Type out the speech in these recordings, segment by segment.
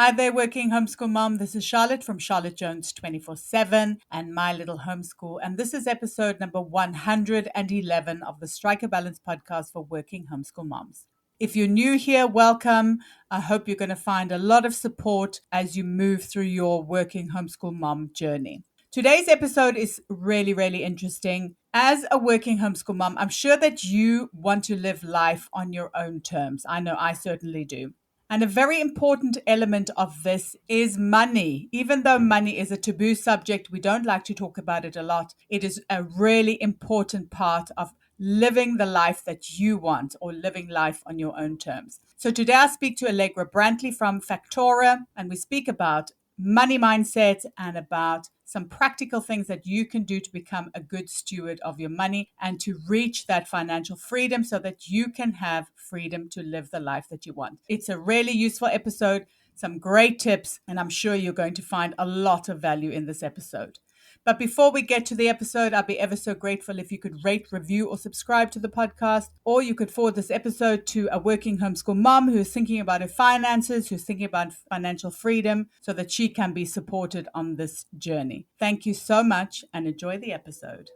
Hi there, Working Homeschool Mom. This is Charlotte from Charlotte Jones 24/7 and My Little Homeschool. And this is episode number 111 of the Strike a Balance podcast for Working Homeschool Moms. If you're new here, welcome. I hope you're going to find a lot of support as you move through your Working Homeschool Mom journey. Today's episode is really interesting. As a working homeschool mom, I'm sure that you want to live life on your own terms. I know I certainly do. And a very important element of this is money. Even though money is a taboo subject, we don't like to talk about it a lot. It is a really important part of living the life that you want or living life on your own terms. So today I speak to Allegra Brantly from Factora, and we speak about money mindset and about some practical things that you can do to become a good steward of your money and to reach that financial freedom so that you can have freedom to live the life that you want. It's a really useful episode, some great tips, and I'm sure you're going to find a lot of value in this episode. But before we get to the episode, I'd be ever so grateful if you could rate, review, or subscribe to the podcast, or you could forward this episode to a working homeschool mom who's thinking about her finances, who's thinking about financial freedom, so that she can be supported on this journey. Thank you so much and enjoy the episode.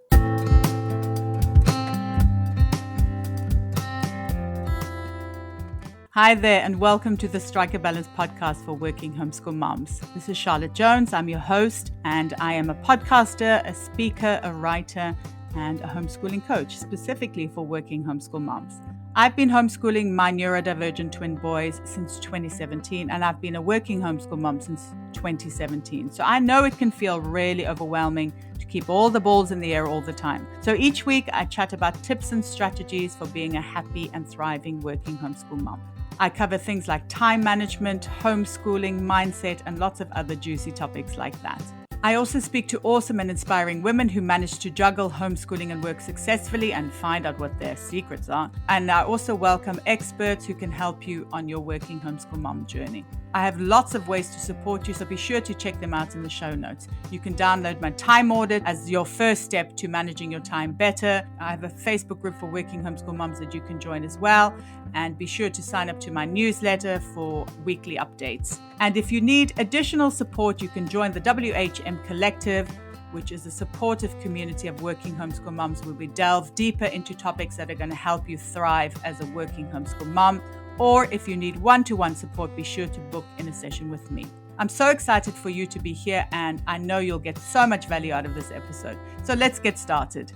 Hi there, and welcome to the Strike a Balance podcast for Working Homeschool Moms. This is Charlotte Jones. I'm your host, and I am a podcaster, a speaker, a writer, and a homeschooling coach, specifically for working homeschool moms. I've been homeschooling my neurodivergent twin boys since 2017, and I've been a working homeschool mom since 2017. So I know it can feel really overwhelming to keep all the balls in the air all the time. So each week I chat about tips and strategies for being a happy and thriving working homeschool mom. I cover things like time management, homeschooling, mindset, and lots of other juicy topics like that. I also speak to awesome and inspiring women who manage to juggle homeschooling and work successfully and find out what their secrets are. And I also welcome experts who can help you on your working homeschool mom journey. I have lots of ways to support you, so be sure to check them out in the show notes. You can download my time audit as your first step to managing your time better. I have a Facebook group for working homeschool moms that you can join as well. And be sure to sign up to my newsletter for weekly updates. And if you need additional support, you can join the WHM Collective, which is a supportive community of working homeschool moms where we delve deeper into topics that are going to help you thrive as a working homeschool mom. Or if you need one-to-one support, be sure to book in a session with me. I'm so excited for you to be here, and I know you'll get so much value out of this episode. So let's get started.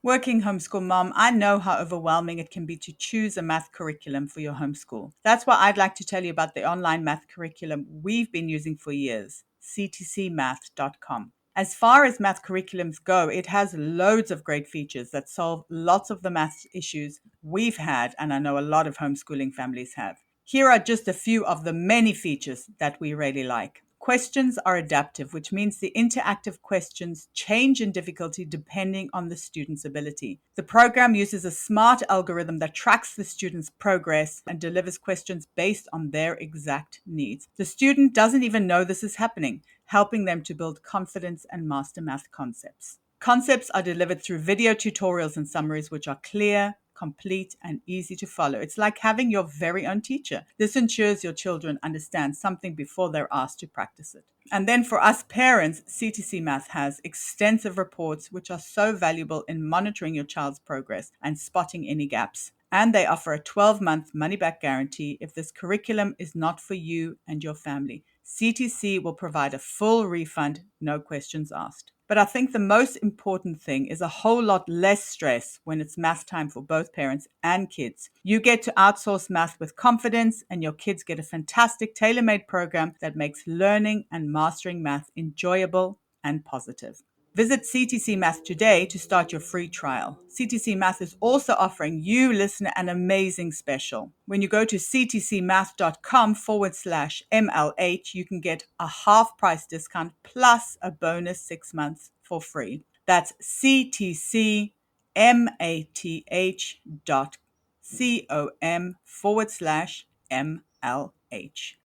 Working homeschool mom, I know how overwhelming it can be to choose a math curriculum for your homeschool. That's why I'd like to tell you about the online math curriculum we've been using for years, ctcmath.com. As far as math curriculums go, it has loads of great features that solve lots of the math issues we've had, and I know a lot of homeschooling families have. Here are just a few of the many features that we really like. Questions are adaptive, which means the interactive questions change in difficulty depending on the student's ability. The program uses a smart algorithm that tracks the student's progress and delivers questions based on their exact needs. The student doesn't even know this is happening, helping them to build confidence and master math concepts. Concepts are delivered through video tutorials and summaries which are clear, complete, and easy to follow. It's like having your very own teacher. This ensures your children understand something before they're asked to practice it. And then for us parents, CTC Math has extensive reports which are so valuable in monitoring your child's progress and spotting any gaps. And they offer a 12-month money-back guarantee if this curriculum is not for you and your family. CTC will provide a full refund, no questions asked. But I think the most important thing is a whole lot less stress when it's math time for both parents and kids. You get to outsource math with confidence, and your kids get a fantastic tailor-made program that makes learning and mastering math enjoyable and positive. Visit CTC Math today to start your free trial. CTC Math is also offering you, listener, an amazing special. When you go to ctcmath.com/MLH, you can get a half price discount plus a bonus 6 months for free. That's ctcmath.com/MLH.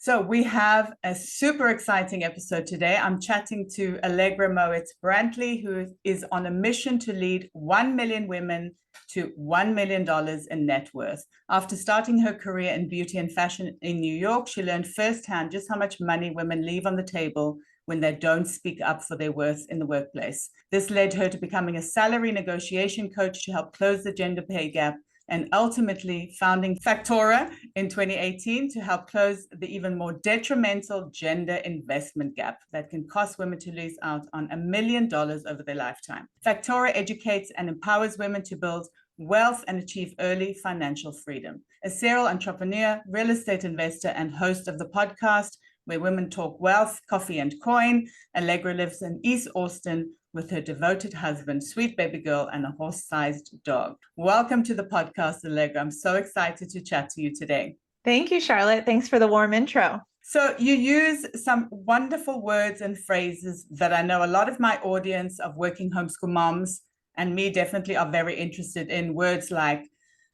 So we have a super exciting episode today. I'm chatting to Allegra Moet Brantly, who is on a mission to lead 1 million women to $1 million in net worth. After starting her career in beauty and fashion in New York, she learned firsthand just how much money women leave on the table when they don't speak up for their worth in the workplace. This led her to becoming a salary negotiation coach to help close the gender pay gap, and ultimately founding Factora in 2018 to help close the even more detrimental gender investment gap that can cost women to lose out on $1 million over their lifetime. Factora educates and empowers women to build wealth and achieve early financial freedom. A serial entrepreneur, real estate investor, and host of the podcast where women talk wealth, coffee, and coin, Allegra lives in East Austin with her devoted husband, sweet baby girl, and a horse-sized dog. Welcome to the podcast, Allegra. I'm so excited to chat to you today. Thank you, Charlotte. Thanks for the warm intro. So you use some wonderful words and phrases that I know a lot of my audience of working homeschool moms and me definitely are very interested in. Words like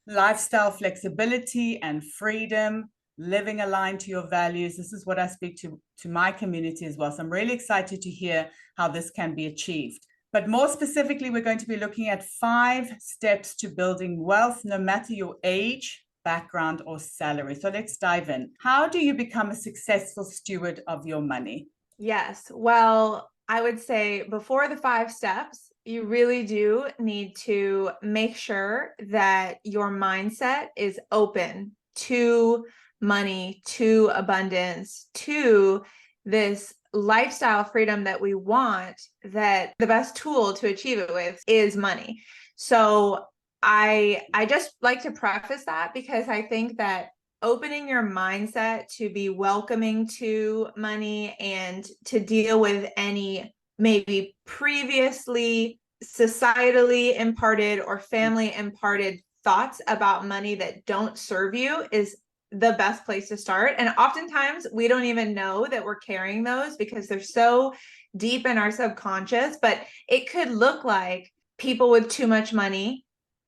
lifestyle flexibility and freedom, living aligned to your values. This is what I speak to my community as well. So I'm really excited to hear how this can be achieved. But more specifically, we're going to be looking at 5 steps to building wealth, no matter your age, background, or salary. So let's dive in. How do you become a successful steward of your money? Yes. Well, I would say before the 5 steps, you really do need to make sure that your mindset is open to money, to abundance, to this lifestyle freedom that we want, that the best tool to achieve it with is money. So I just like to preface that because I think that opening your mindset to be welcoming to money and to deal with any maybe previously societally imparted or family imparted thoughts about money that don't serve you is the best place to start. And oftentimes we don't even know that we're carrying those because they're so deep in our subconscious, but it could look like people with too much money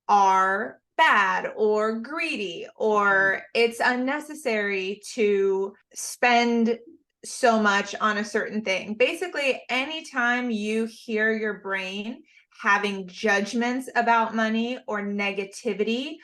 are bad or greedy, or it's unnecessary to spend so much on a certain thing. Basically, anytime you hear your brain having judgments about money or negativity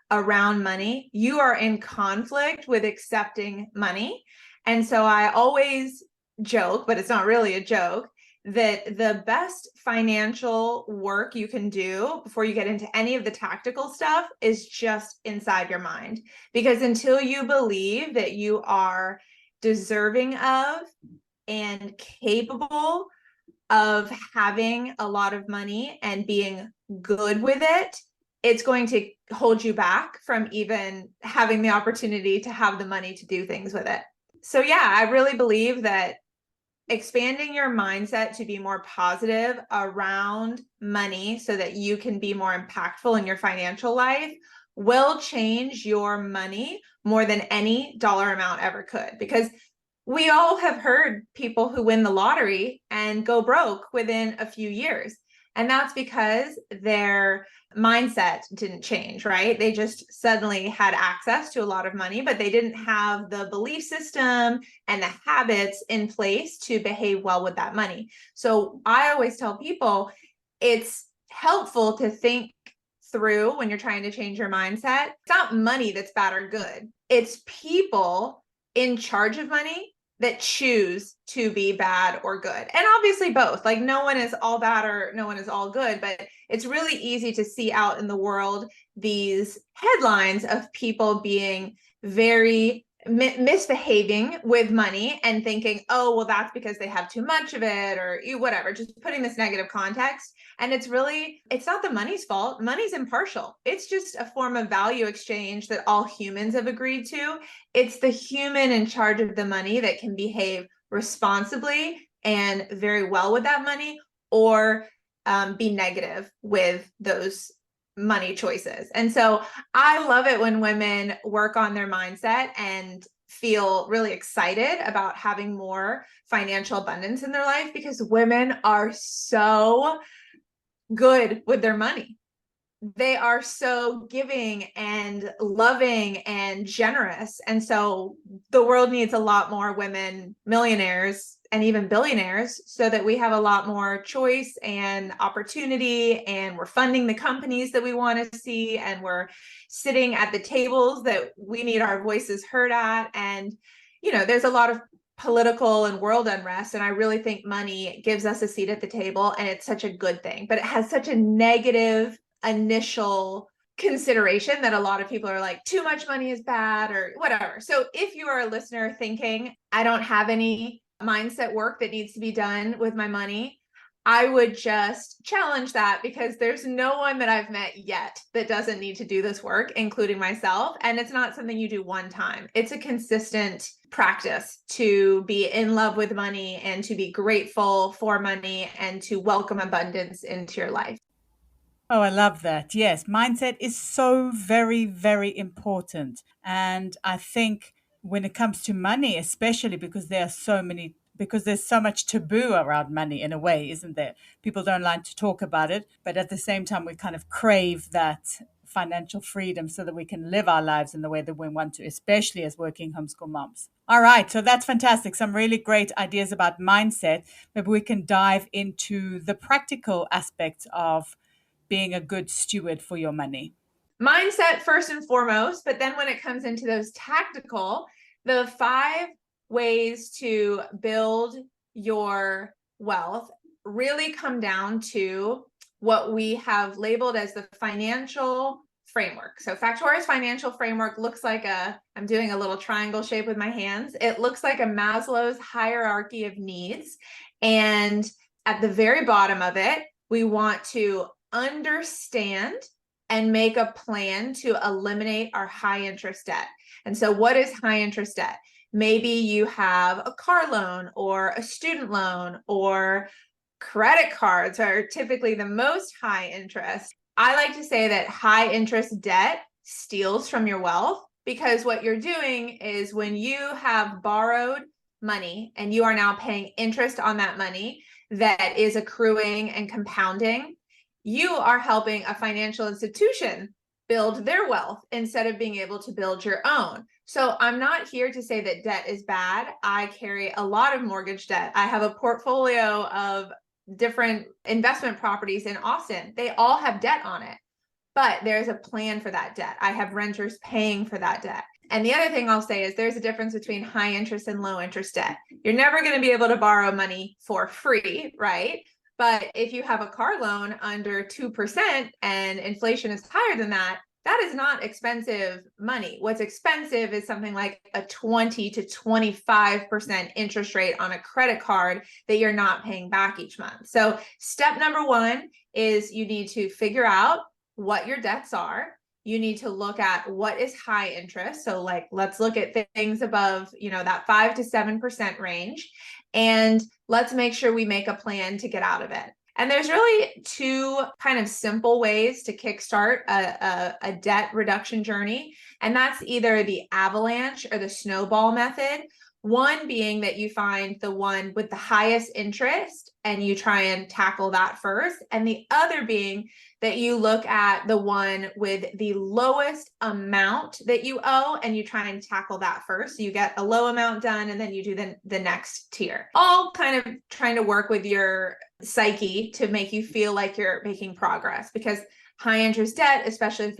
around money, you are in conflict with accepting money. And so I always joke, but it's not really a joke, that the best financial work you can do before you get into any of the tactical stuff is just inside your mind. Because until you believe that you are deserving of and capable of having a lot of money and being good with it, it's going to hold you back from even having the opportunity to have the money to do things with it. So yeah, I really believe that expanding your mindset to be more positive around money so that you can be more impactful in your financial life will change your money more than any dollar amount ever could. Because we all have heard people who win the lottery and go broke within a few years. And that's because their mindset didn't change, right? They just suddenly had access to a lot of money, but they didn't have the belief system and the habits in place to behave well with that money. So I always tell people it's helpful to think through when you're trying to change your mindset. It's not money that's bad or good. It's people in charge of money that choose to be bad or good. And obviously both. Like no one is all bad or no one is all good, but it's really easy to see out in the world these headlines of people being very misbehaving with money and thinking, oh, well, that's because they have too much of it or whatever, just putting this negative context. And it's not the money's fault. Money's impartial. It's just a form of value exchange that all humans have agreed to. It's the human in charge of the money that can behave responsibly and very well with that money, or be negative with those money choices. And so I love it when women work on their mindset and feel really excited about having more financial abundance in their life, because women are so good with their money. they are so giving and loving and generous. And so the world needs a lot more women millionaires and even billionaires, so that we have a lot more choice and opportunity, and we're funding the companies that we want to see, and we're sitting at the tables that we need our voices heard at. And there's a lot of political and world unrest, and I really think money gives us a seat at the table, and it's such a good thing, but it has such a negative initial consideration that a lot of people are like, too much money is bad or whatever. So if you are a listener thinking, I don't have any mindset work that needs to be done with my money, I would just challenge that, because there's no one that I've met yet that doesn't need to do this work, including myself. And it's not something you do one time. It's a consistent practice to be in love with money and to be grateful for money and to welcome abundance into your life. Oh, I love that. Yes, mindset is so very, very important. And I think when it comes to money, especially because there's so much taboo around money in a way, isn't there? People don't like to talk about it, but at the same time, we kind of crave that financial freedom so that we can live our lives in the way that we want to, especially as working homeschool moms. All right, so that's fantastic. Some really great ideas about mindset. Maybe we can dive into the practical aspects of being a good steward for your money. Mindset first and foremost, but then when it comes into those tactical, the 5 ways to build your wealth really come down to what we have labeled as the financial framework. So Factora's financial framework looks like I'm doing a little triangle shape with my hands. It looks like a Maslow's hierarchy of needs. And at the very bottom of it, we want to understand and make a plan to eliminate our high interest debt. And so what is high interest debt? Maybe you have a car loan or a student loan, or credit cards are typically the most high interest. I like to say that high interest debt steals from your wealth, because what you're doing is, when you have borrowed money and you are now paying interest on that money that is accruing and compounding, you are helping a financial institution build their wealth instead of being able to build your own. So I'm not here to say that debt is bad. I carry a lot of mortgage debt. I have a portfolio of different investment properties in Austin. They all have debt on it, but there's a plan for that debt. I have renters paying for that debt. And the other thing I'll say is, there's a difference between high interest and low interest debt. You're never going to be able to borrow money for free, right? But if you have a car loan under 2% and inflation is higher than that, that is not expensive money. What's expensive is something like a 20 to 25% interest rate on a credit card that you're not paying back each month. So step number 1 is, you need to figure out what your debts are. You need to look at what is high interest. So let's look at things above, that 5 to 7% range. And let's make sure we make a plan to get out of it. And there's really 2 kind of simple ways to kickstart a debt reduction journey. And that's either the avalanche or the snowball method. One being that you find the one with the highest interest and you try and tackle that first. And the other being that you look at the one with the lowest amount that you owe and you try and tackle that first. So you get a low amount done and then you do the next tier. All kind of trying to work with your psyche to make you feel like you're making progress, because high interest debt, especially if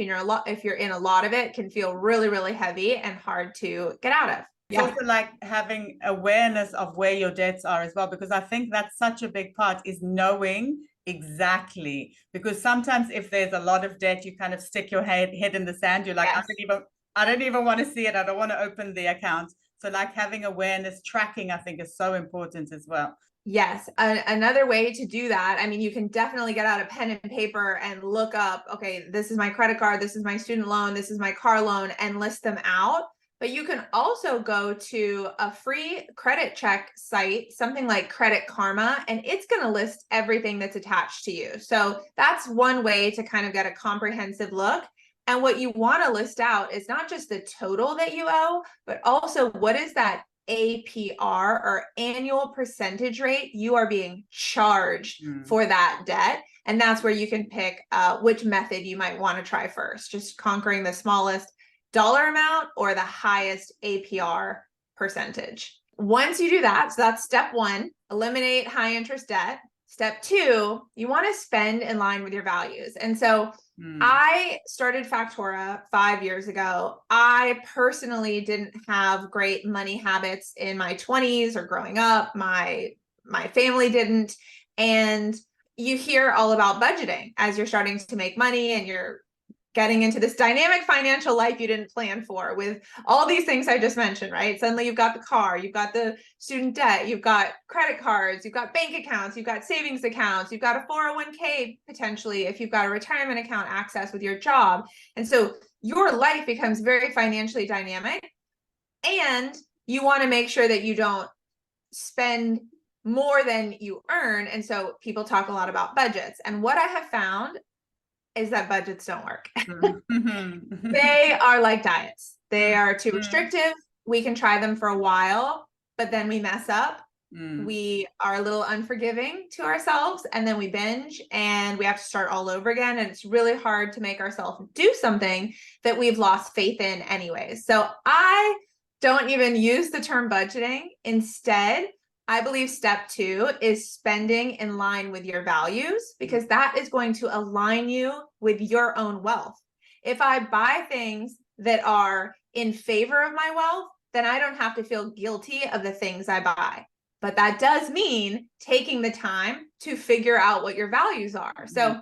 you're in a lot of it, can feel really, really heavy and hard to get out of. It's also like having awareness of where your debts are as well, because I think that's such a big part, is knowing exactly. Because sometimes if there's a lot of debt, you kind of stick your head in the sand. You're like, Yes. I don't even want to see it. I don't want to open the account. So like having awareness, tracking, I think is so important as well. Yes. Another way to do that, I mean, you can definitely get out a pen and paper and look up, okay, this is my credit card, this is my student loan, this is my car loan, and list them out. But you can also go to a free credit check site, something like Credit Karma, and it's going to list everything that's attached to you. So that's one way to kind of get a comprehensive look. And what you want to list out is not just the total that you owe, but also what is that APR, or annual percentage rate, you are being charged for that debt. And that's where you can pick which method you might want to try first, just conquering the smallest dollar amount or the highest APR percentage. Once you do that, so that's step one, eliminate high interest debt. Step two, you want to spend in line with your values. And so I started Factora 5 years ago. I personally didn't have great money habits in my 20s or growing up. My family didn't. And you hear all about budgeting as you're starting to make money and you're getting into this dynamic financial life you didn't plan for, with all these things I just mentioned, right? Suddenly you've got the car, you've got the student debt, you've got credit cards, you've got bank accounts, you've got savings accounts, you've got a 401k potentially if you've got a retirement account access with your job. And so your life becomes very financially dynamic, and you want to make sure that you don't spend more than you earn. And so people talk a lot about budgets. And what I have found is that budgets don't work. They are like diets. They are too restrictive. We can try them for a while, but then we mess up. We are a little unforgiving to ourselves, and then we binge and we have to start all over again. And it's really hard to make ourselves do something that we've lost faith in anyways. So I don't even use the term budgeting. Instead, I believe step two is spending in line with your values, because that is going to align you with your own wealth. If I buy things that are in favor of my wealth, then I don't have to feel guilty of the things I buy. But that does mean taking the time to figure out what your values are. So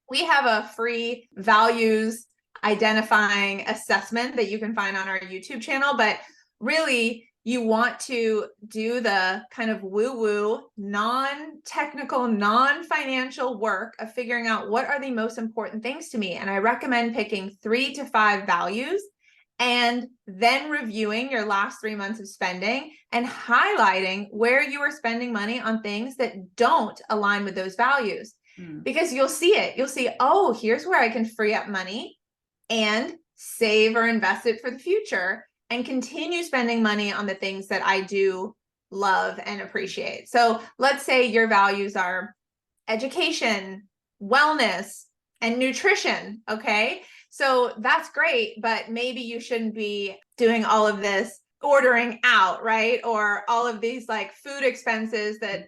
we have a free values identifying assessment that you can find on our YouTube channel, but really you want to do the kind of woo-woo, non-technical, non-financial work of figuring out what are the most important things to me. And I recommend picking 3 to 5 values and then reviewing your last 3 months of spending and highlighting where you are spending money on things that don't align with those values. Because you'll see it. You'll see, oh, here's where I can free up money and save or invest it for the future, and continue spending money on the things that I do love and appreciate. So let's say your values are education, wellness, and nutrition, okay? So that's great, but maybe you shouldn't be doing all of this ordering out, right? Or all of these like food expenses that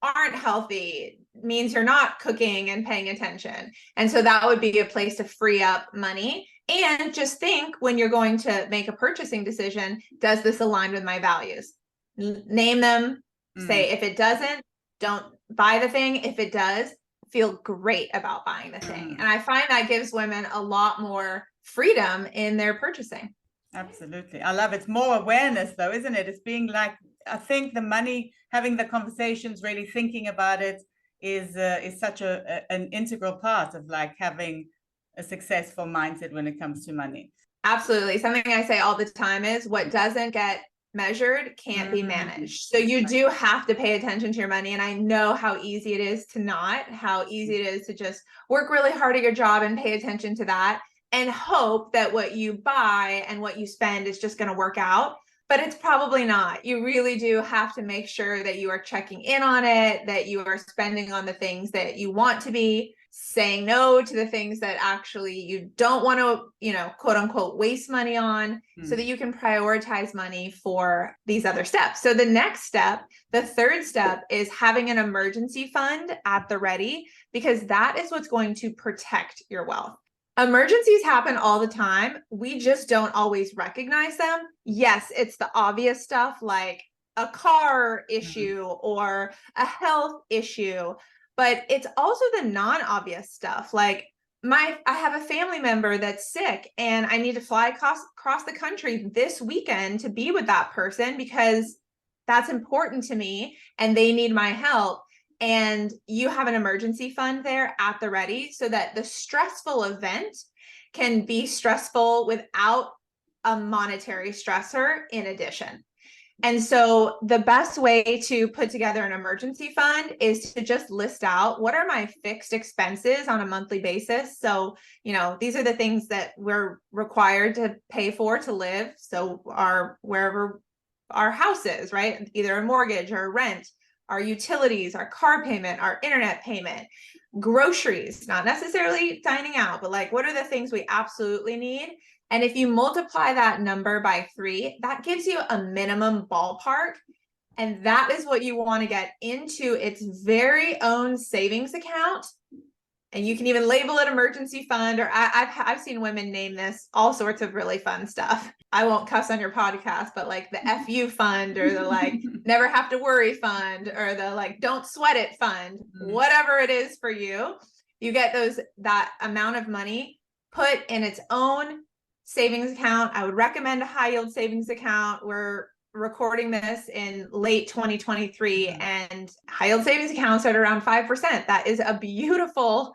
aren't healthy, means you're not cooking and paying attention. And so that would be a place to free up money. And just think, when you're going to make a purchasing decision, does this align with my values? Name them, say if it doesn't, don't buy the thing. If it does, feel great about buying the thing. And I find that gives women a lot more freedom in their purchasing. Absolutely. I love it. It's more awareness though, isn't it? It's being like, I think the money, having the conversations, really thinking about it is such an integral part of like having a successful mindset when it comes to money. Absolutely. Something I say all the time is, what doesn't get measured can't be managed. So you do have to pay attention to your money. And I know how easy it is to not, how easy it is to just work really hard at your job and pay attention to that and hope that what you buy and what you spend is just going to work out. But it's probably not. You really do have to make sure that you are checking in on it, that you are spending on the things that you want to be, saying no to the things that actually you don't want to, quote unquote, waste money on, so that you can prioritize money for these other steps. So the next step, the third step, is having an emergency fund at the ready, because that is what's going to protect your wealth. Emergencies happen all the time. We just don't always recognize them. Yes, it's the obvious stuff like a car issue or a health issue, but it's also the non-obvious stuff. Like I have a family member that's sick and I need to fly across the country this weekend to be with that person because that's important to me and they need my help. And you have an emergency fund there at the ready, so that the stressful event can be stressful without a monetary stressor in addition. And so the best way to put together an emergency fund is to just list out, what are my fixed expenses on a monthly basis? So, these are the things that we're required to pay for to live. So wherever our house is, right? Either a mortgage or a rent, our utilities, our car payment, our internet payment, groceries, not necessarily dining out, but like, what are the things we absolutely need? And if you multiply that number by 3, that gives you a minimum ballpark. And that is what you want to get into its very own savings account. And you can even label it emergency fund, or I've seen women name this all sorts of really fun stuff. I won't cuss on your podcast, but like the FU fund, or the like never have to worry fund, or the like don't sweat it fund, whatever it is for you, you get that amount of money put in its own savings account. I would recommend a high yield savings account. We're recording this in late 2023, and high yield savings accounts are at around 5%. That is a beautiful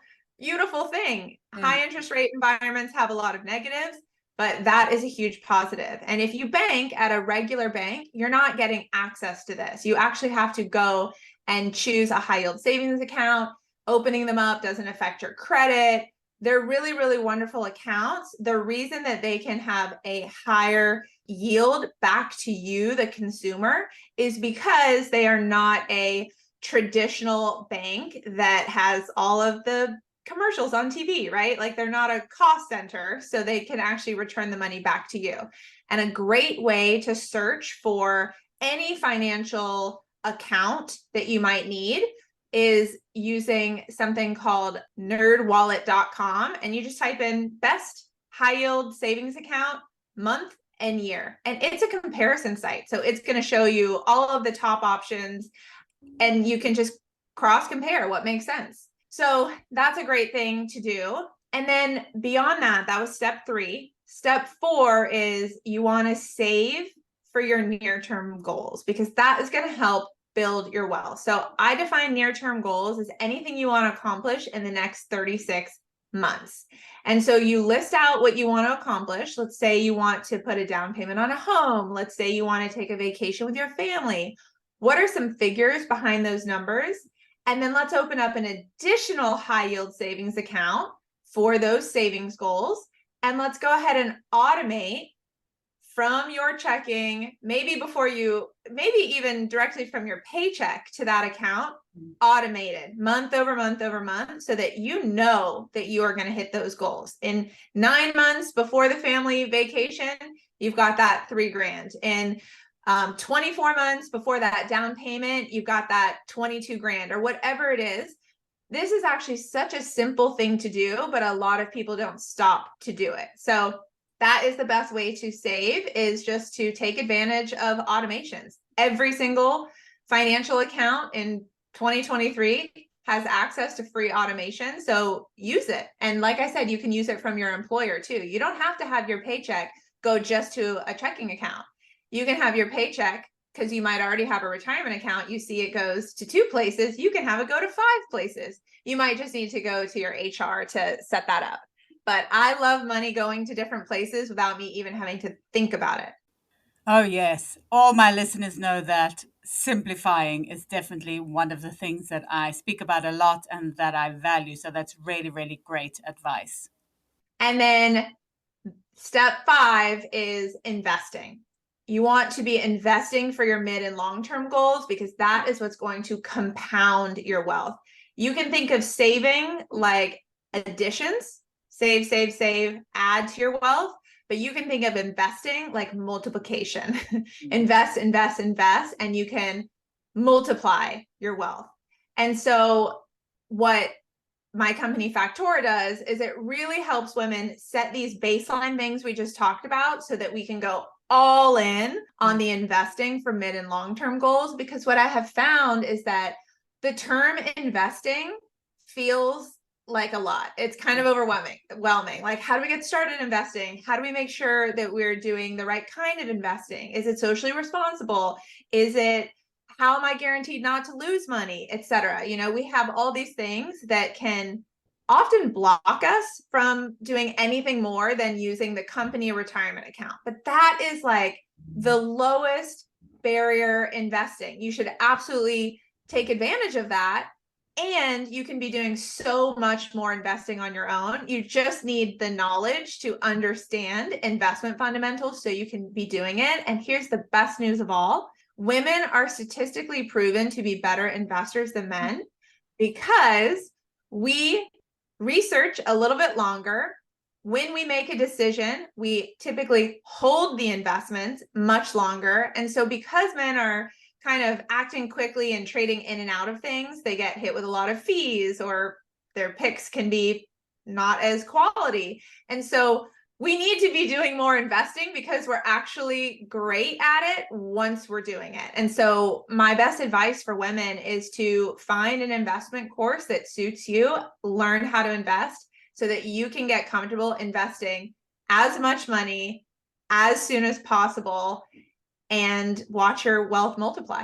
thing. High interest rate environments have a lot of negatives, but that is a huge positive. And if you bank at a regular bank, you're not getting access to this. You actually have to go and choose a high yield savings account. Opening them up doesn't affect your credit. They're really, really wonderful accounts. The reason that they can have a higher yield back to you, the consumer, is because they are not a traditional bank that has all of the commercials on TV, right? Like, they're not a cost center, so they can actually return the money back to you. And a great way to search for any financial account that you might need is using something called nerdwallet.com, and you just type in best high yield savings account month and year, and it's a comparison site. So it's going to show you all of the top options, and you can just cross compare what makes sense. So that's a great thing to do. And then beyond that, that was step 3. Step 4 is you want to save for your near-term goals, because that is going to help build your wealth. So I define near-term goals as anything you want to accomplish in the next 36 months. And so you list out what you want to accomplish. Let's say you want to put a down payment on a home. Let's say you want to take a vacation with your family. What are some figures behind those numbers? And then let's open up an additional high yield savings account for those savings goals. And let's go ahead and automate from your checking, maybe even directly from your paycheck to that account, automated month over month over month, so that you know that you are going to hit those goals. In 9 months before the family vacation, you've got that $3,000. In 24 months before that down payment, you've got that 22 grand, or whatever it is. This is actually such a simple thing to do, but a lot of people don't stop to do it. So that is the best way to save, is just to take advantage of automations. Every single financial account in 2023 has access to free automation. So use it. And like I said, you can use it from your employer too. You don't have to have your paycheck go just to a checking account. You can have your paycheck, because you might already have a retirement account. You see it goes to 2 places. You can have it go to 5 places. You might just need to go to your HR to set that up. But I love money going to different places without me even having to think about it. Oh, yes. All my listeners know that simplifying is definitely one of the things that I speak about a lot and that I value. So that's really, really great advice. And then step 5 is investing. You want to be investing for your mid and long-term goals, because that is what's going to compound your wealth. You can think of saving like additions, save, add to your wealth. But you can think of investing like multiplication. Invest, and you can multiply your wealth. And so what my company Factora does is it really helps women set these baseline things we just talked about, so that we can go all in on the investing for mid and long-term goals. Because what I have found is that the term investing feels like a lot. It's kind of overwhelming. Like, how do we get started investing? How do we make sure that we're doing the right kind of investing? Is it socially responsible? Is it, how am I guaranteed not to lose money, etc.? You know, we have all these things that can often block us from doing anything more than using the company retirement account. But that is like the lowest barrier investing. You should absolutely take advantage of that. And you can be doing so much more investing on your own. You just need the knowledge to understand investment fundamentals so you can be doing it. And here's the best news of all. Women are statistically proven to be better investors than men because we research a little bit longer. When we make a decision, we typically hold the investments much longer. And so because men are kind of acting quickly and trading in and out of things, they get hit with a lot of fees, or their picks can be not as quality. And so we need to be doing more investing because we're actually great at it once we're doing it. And so my best advice for women is to find an investment course that suits you, learn how to invest so that you can get comfortable investing as much money as soon as possible and watch your wealth multiply.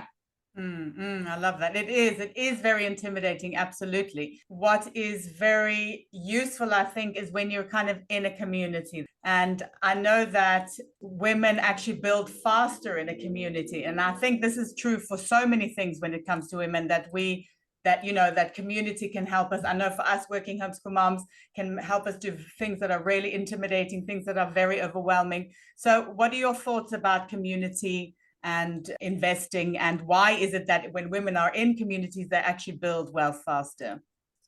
I love that. It is very intimidating. Absolutely. What is very useful, I think, is when you're kind of in a community. And I know that women actually build faster in a community. And I think this is true for so many things when it comes to women, that community can help us. I know for us, Working Homeschool Moms can help us do things that are really intimidating, things that are very overwhelming. So what are your thoughts about community and investing, and why is it that when women are in communities they actually build wealth faster?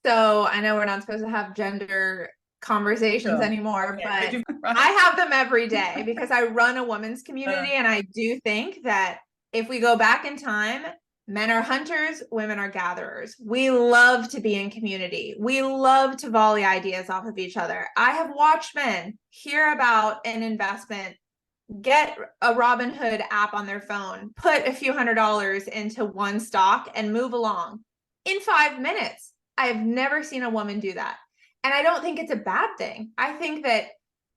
So I know we're not supposed to have gender conversations anymore, but Right. I have them every day because I run a women's community, and I do think that if we go back in time, men are hunters, women are gatherers. We love to be in community. We love to volley ideas off of each other. I have watched men hear about an investment, get a Robinhood app on their phone, put a few $100s into one stock and move along in 5 minutes. I have never seen a woman do that. And I don't think it's a bad thing. I think that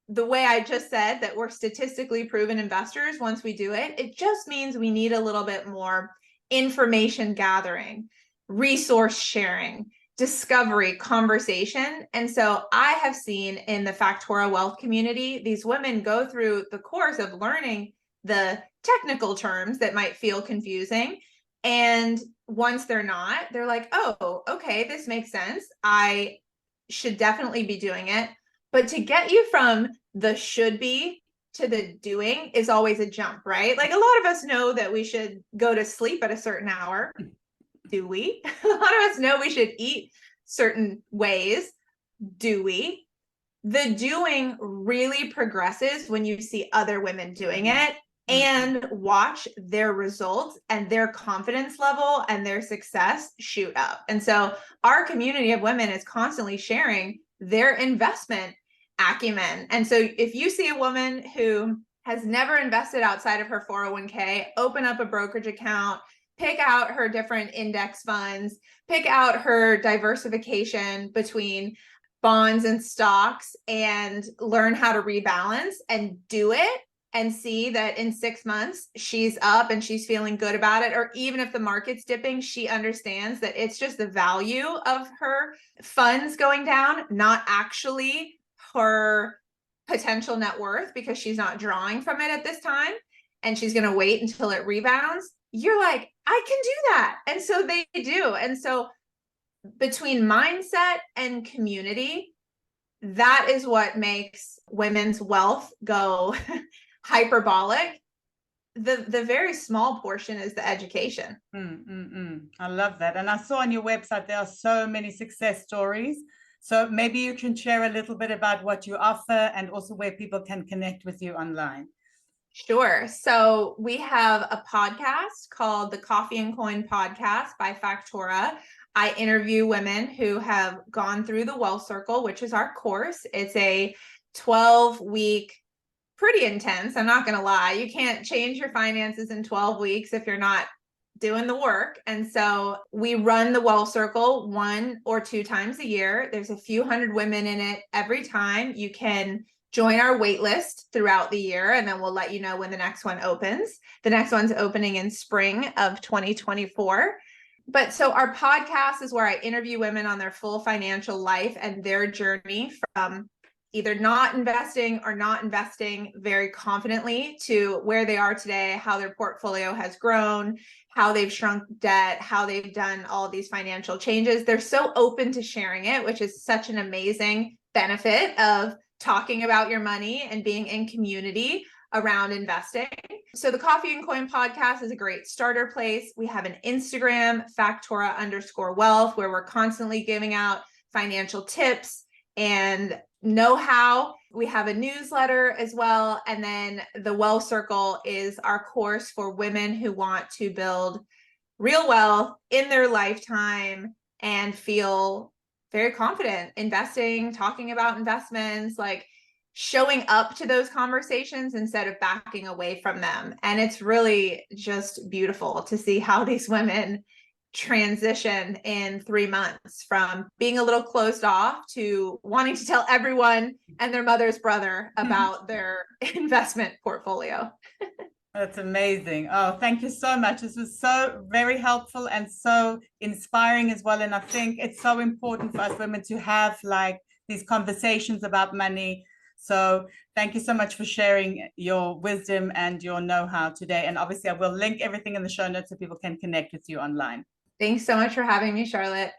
the way I just said that we're statistically proven investors once we do it, it just means we need a little bit more information gathering, resource sharing, discovery, conversation. And so I have seen in the Factora wealth community, these women go through the course of learning the technical terms that might feel confusing. And once they're not, they're like, oh, okay, this makes sense. I should definitely be doing it. But to get you from the should be to the doing is always a jump, right? Like a lot of us know that we should go to sleep at a certain hour. Do we? A lot of us know we should eat certain ways. Do we? The doing really progresses when you see other women doing it and watch their results and their confidence level and their success shoot up. And so our community of women is constantly sharing their investment acumen. And so if you see a woman who has never invested outside of her 401k, open up a brokerage account, pick out her different index funds, pick out her diversification between bonds and stocks, and learn how to rebalance and do it, and see that in 6 months she's up and she's feeling good about it. Or even if the market's dipping, she understands that it's just the value of her funds going down, not actually her potential net worth, because she's not drawing from it at this time and she's going to wait until it rebounds. You're like, I can do that. And so they do. And so between mindset and community, that is what makes women's wealth go hyperbolic. The very small portion is the education. I love that. And I saw on your website there are so many success stories. So maybe you can share a little bit about what you offer and also where people can connect with you online. Sure. So we have a podcast called the Coffee and Coin Podcast by Factora. I interview women who have gone through the Wealth Circle, which is our course. It's a 12-week, pretty intense. I'm not going to lie. You can't change your finances in 12 weeks if you're not doing the work. And so we run the Wealth Circle 1 or 2 times a year. There's a few hundred women in it every time. You can join our wait list throughout the year, and then we'll let you know when the next one opens. The next one's opening in spring of 2024. But so our podcast is where I interview women on their full financial life and their journey from either not investing or not investing very confidently to where they are today, how their portfolio has grown, how they've shrunk debt, how they've done all these financial changes. They're so open to sharing it, which is such an amazing benefit of talking about your money and being in community. around investing. So the Coffee and Coin podcast is a great starter place. We have an Instagram, Factora_wealth, where we're constantly giving out financial tips and know-how. We have a newsletter as well. And then the Wealth Circle is our course for women who want to build real wealth in their lifetime and feel very confident investing, talking about investments, like showing up to those conversations instead of backing away from them. And it's really just beautiful to see how these women transition in 3 months from being a little closed off to wanting to tell everyone and their mother's brother about their investment portfolio. That's amazing. Oh, thank you so much. This was so very helpful and so inspiring as well. And I think it's so important for us women to have like these conversations about money. So thank you so much for sharing your wisdom and your know-how today. And obviously I will link everything in the show notes so people can connect with you online. Thanks so much for having me, Charlotte.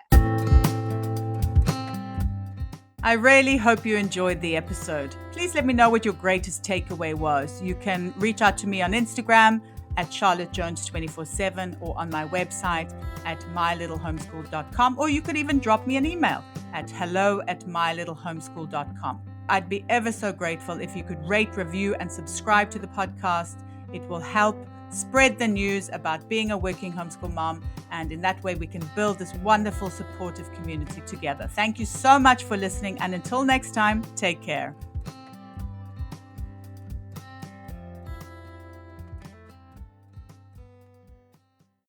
I really hope you enjoyed the episode. Please let me know what your greatest takeaway was. You can reach out to me on Instagram at charlottejones247 or on my website at mylittlehomeschool.com, or you could even drop me an email at hello@mylittlehomeschool.com. I'd be ever so grateful if you could rate, review, and subscribe to the podcast. It will help spread the news about being a working homeschool mom, and in that way we can build this wonderful supportive community together. Thank you so much for listening, and until next time, take care.